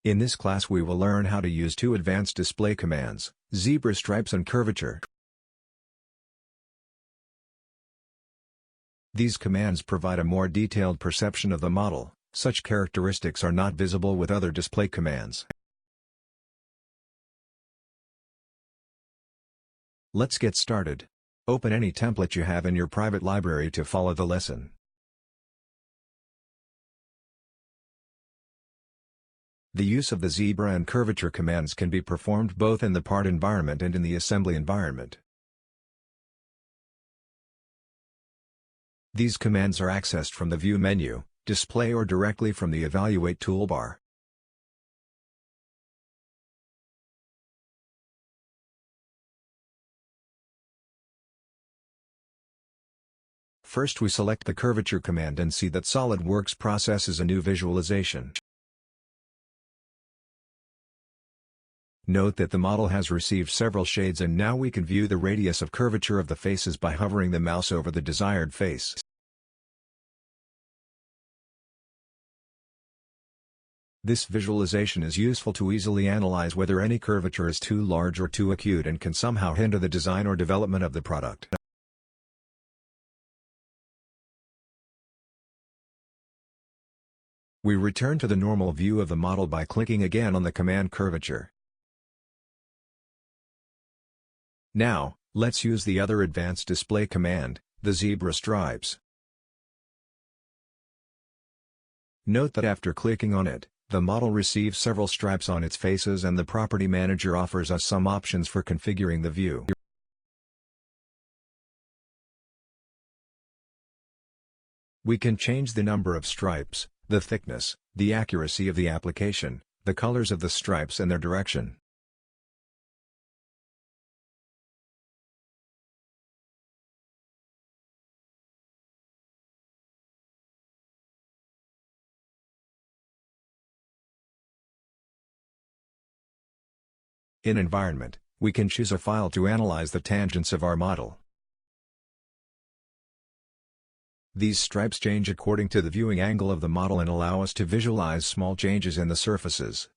In this class we will learn how to use two advanced display commands, zebra stripes and curvature. These commands provide a more detailed perception of the model. Such characteristics are not visible with other display commands. Let's get started. Open any template you have in your private library to follow the lesson. The use of the zebra and curvature commands can be performed both in the part environment and in the assembly environment. These commands are accessed from the View menu, Display, or directly from the Evaluate toolbar. First we select the curvature command and see that SolidWorks processes a new visualization. Note that the model has received several shades, and now we can view the radius of curvature of the faces by hovering the mouse over the desired face. This visualization is useful to easily analyze whether any curvature is too large or too acute and can somehow hinder the design or development of the product. We return to the normal view of the model by clicking again on the command curvature. Now, let's use the other advanced display command, the zebra stripes. Note that after clicking on it, the model receives several stripes on its faces, and the Property Manager offers us some options for configuring the view. We can change the number of stripes, the thickness, the accuracy of the application, the colors of the stripes and their direction. In Environment, we can choose a file to analyze the tangents of our model. These stripes change according to the viewing angle of the model and allow us to visualize small changes in the surfaces,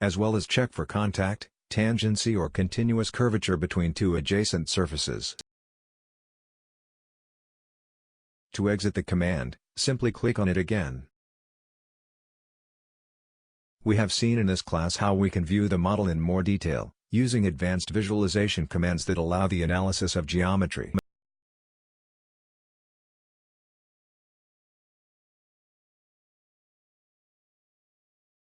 as well as check for contact, tangency, or continuous curvature between two adjacent surfaces. To exit the command, simply click on it again. We have seen in this class how we can view the model in more detail, using advanced visualization commands that allow the analysis of geometry.